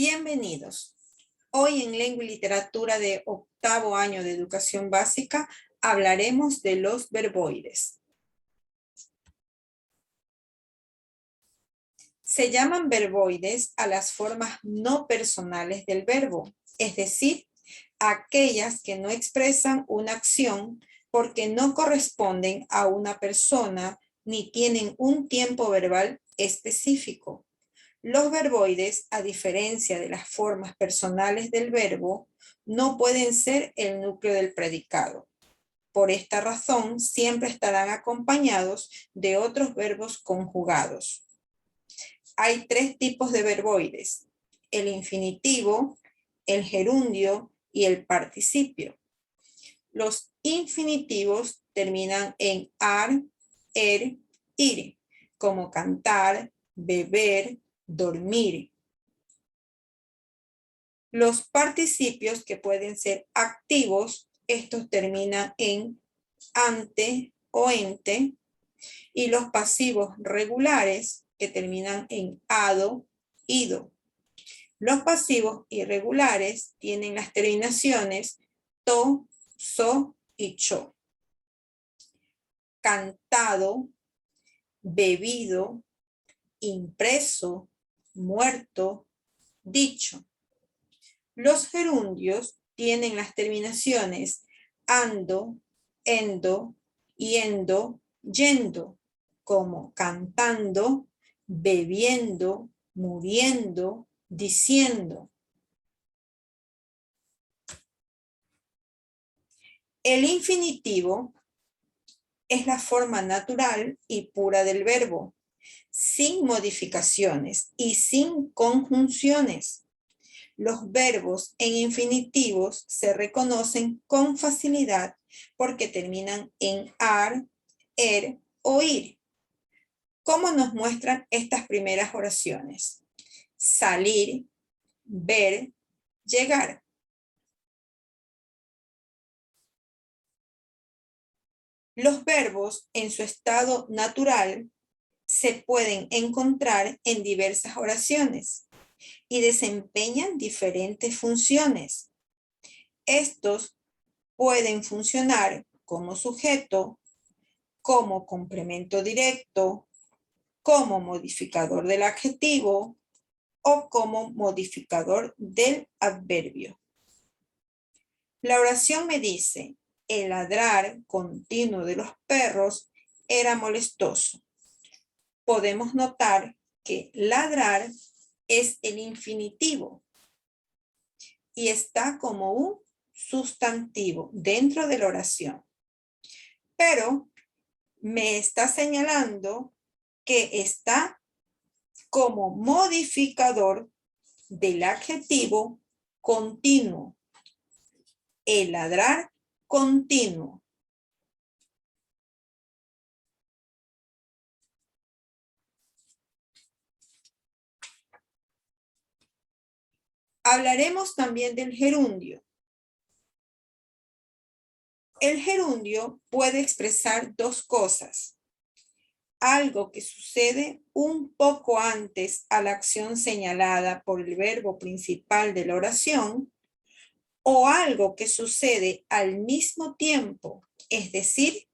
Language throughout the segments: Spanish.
Bienvenidos. Hoy en Lengua y Literatura de octavo año de Educación Básica hablaremos de los verboides. Se llaman verboides a las formas no personales del verbo, es decir, aquellas que no expresan una acción porque no corresponden a una persona ni tienen un tiempo verbal específico. Los verboides, a diferencia de las formas personales del verbo, no pueden ser el núcleo del predicado. Por esta razón, siempre estarán acompañados de otros verbos conjugados. Hay tres tipos de verboides: el infinitivo, el gerundio y el participio. Los infinitivos terminan en ar, ir, como cantar, beber, dormir. Los participios, que pueden ser activos, estos terminan en ante o ente, y los pasivos regulares, que terminan en ado, ido. Los pasivos irregulares tienen las terminaciones to, so y cho. Cantado, bebido, impreso, muerto, dicho. Los gerundios tienen las terminaciones ando, endo, yendo, yendo, como cantando, bebiendo, muriendo, diciendo. El infinitivo es la forma natural y pura del verbo, sin modificaciones y sin conjunciones. Los verbos en infinitivos se reconocen con facilidad porque terminan en ar, o ir. ¿Cómo nos muestran estas primeras oraciones? Salir, ver, llegar. Los verbos en su estado natural se pueden encontrar en diversas oraciones y desempeñan diferentes funciones. Estos pueden funcionar como sujeto, como complemento directo, como modificador del adjetivo o como modificador del adverbio. La oración me dice: el ladrar continuo de los perros era molestoso. Podemos notar que ladrar es el infinitivo y está como un sustantivo dentro de la oración. Pero me está señalando que está como modificador del adjetivo continuo. El ladrar continuo. Hablaremos también del gerundio. El gerundio puede expresar dos cosas: algo que sucede un poco antes a la acción señalada por el verbo principal de la oración, o algo que sucede al mismo tiempo, es decir,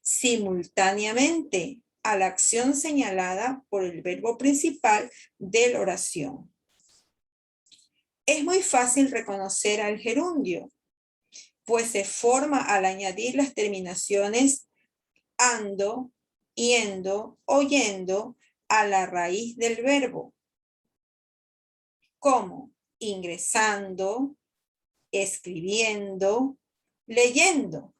simultáneamente a la acción señalada por el verbo principal de la oración. Es muy fácil reconocer al gerundio, pues se forma al añadir las terminaciones ando, yendo o yendo a la raíz del verbo, como ingresando, escribiendo, leyendo.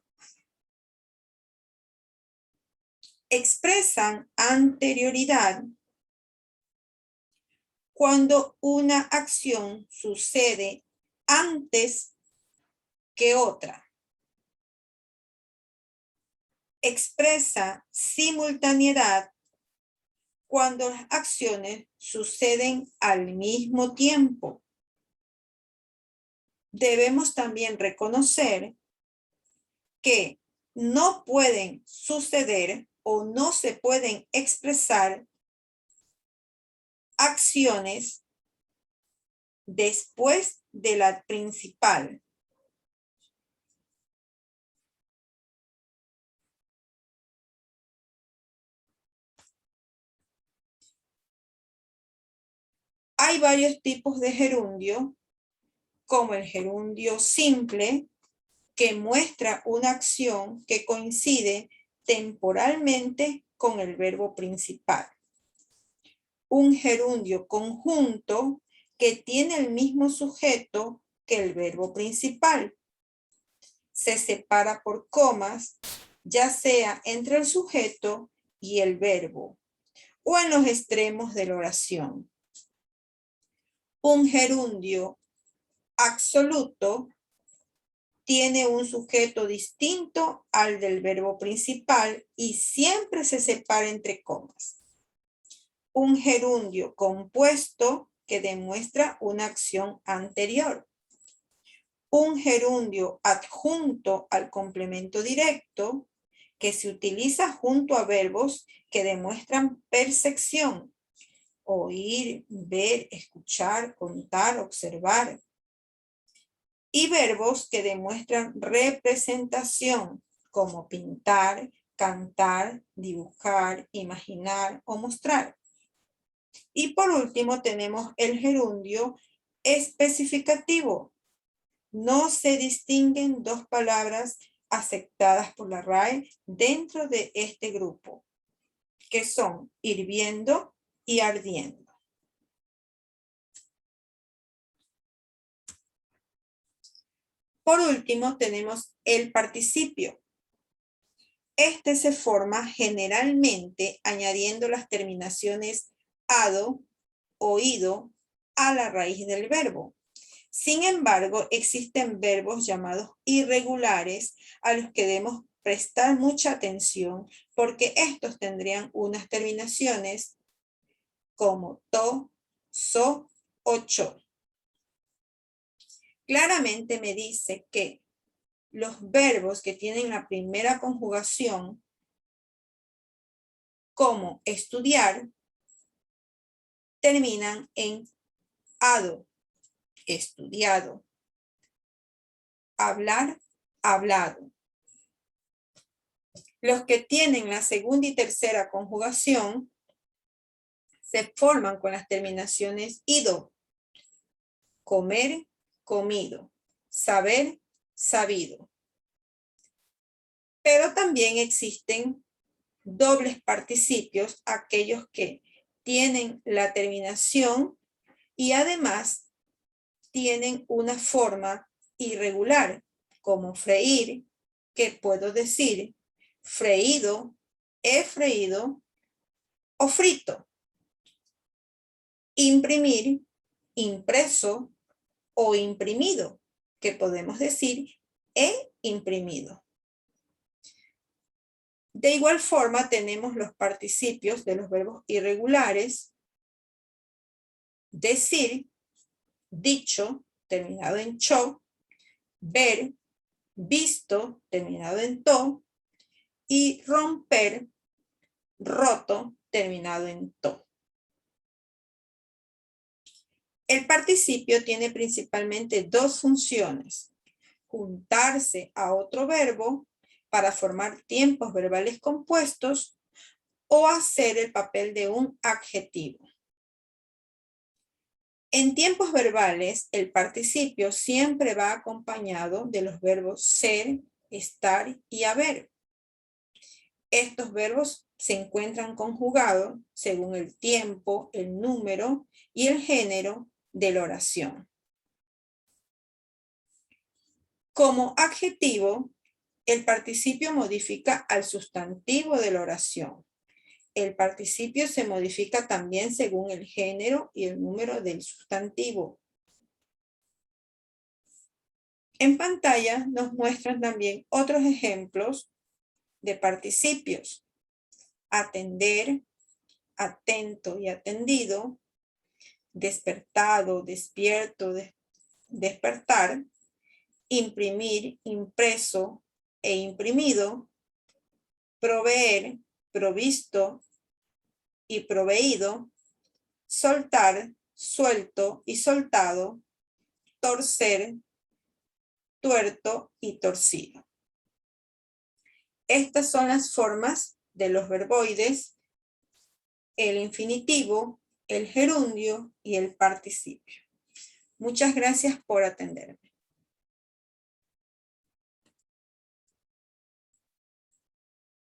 Expresan anterioridad cuando una acción sucede antes que otra. Expresa simultaneidad cuando las acciones suceden al mismo tiempo. Debemos también reconocer que no pueden suceder o no se pueden expresar acciones después de la principal. Hay varios tipos de gerundio, como el gerundio simple, que muestra una acción que coincide temporalmente con el verbo principal. Un gerundio conjunto que tiene el mismo sujeto que el verbo principal. Se separa por comas, ya sea entre el sujeto y el verbo, o en los extremos de la oración. Un gerundio absoluto tiene un sujeto distinto al del verbo principal y siempre se separa entre comas. Un gerundio compuesto que demuestra una acción anterior. Un gerundio adjunto al complemento directo que se utiliza junto a verbos que demuestran percepción. Oír, ver, escuchar, contar, observar. Y verbos que demuestran representación, como pintar, cantar, dibujar, imaginar o mostrar. Y por último tenemos el gerundio especificativo. No se distinguen dos palabras aceptadas por la RAE dentro de este grupo, que son hirviendo y ardiendo. Por último, tenemos el participio. Este se forma generalmente añadiendo las terminaciones ado, oído, a la raíz del verbo. Sin embargo, existen verbos llamados irregulares a los que debemos prestar mucha atención porque estos tendrían unas terminaciones como to, so o cho. Claramente me dice que los verbos que tienen la primera conjugación, como estudiar, terminan en ado, estudiado, hablar, hablado. Los que tienen la segunda y tercera conjugación se forman con las terminaciones ido, comer, comido, saber, sabido. Pero también existen dobles participios, aquellos que tienen la terminación y además tienen una forma irregular, como freír, que puedo decir freído, he freído o frito. Imprimir, impreso o imprimido, que podemos decir he imprimido. De igual forma tenemos los participios de los verbos irregulares, decir, dicho, terminado en cho, ver, visto, terminado en to, y romper, roto, terminado en to. El participio tiene principalmente dos funciones: juntarse a otro verbo para formar tiempos verbales compuestos o hacer el papel de un adjetivo. En tiempos verbales, el participio siempre va acompañado de los verbos ser, estar y haber. Estos verbos se encuentran conjugados según el tiempo, el número y el género de la oración. Como adjetivo, el participio modifica al sustantivo de la oración. El participio se modifica también según el género y el número del sustantivo. En pantalla nos muestran también otros ejemplos de participios: atender, atento y atendido, despertado, despierto, despertar, imprimir, impreso e imprimido, proveer, provisto y proveído, soltar, suelto y soltado, torcer, tuerto y torcido. Estas son las formas de los verboides, el infinitivo, el gerundio y el participio. Muchas gracias por atenderme.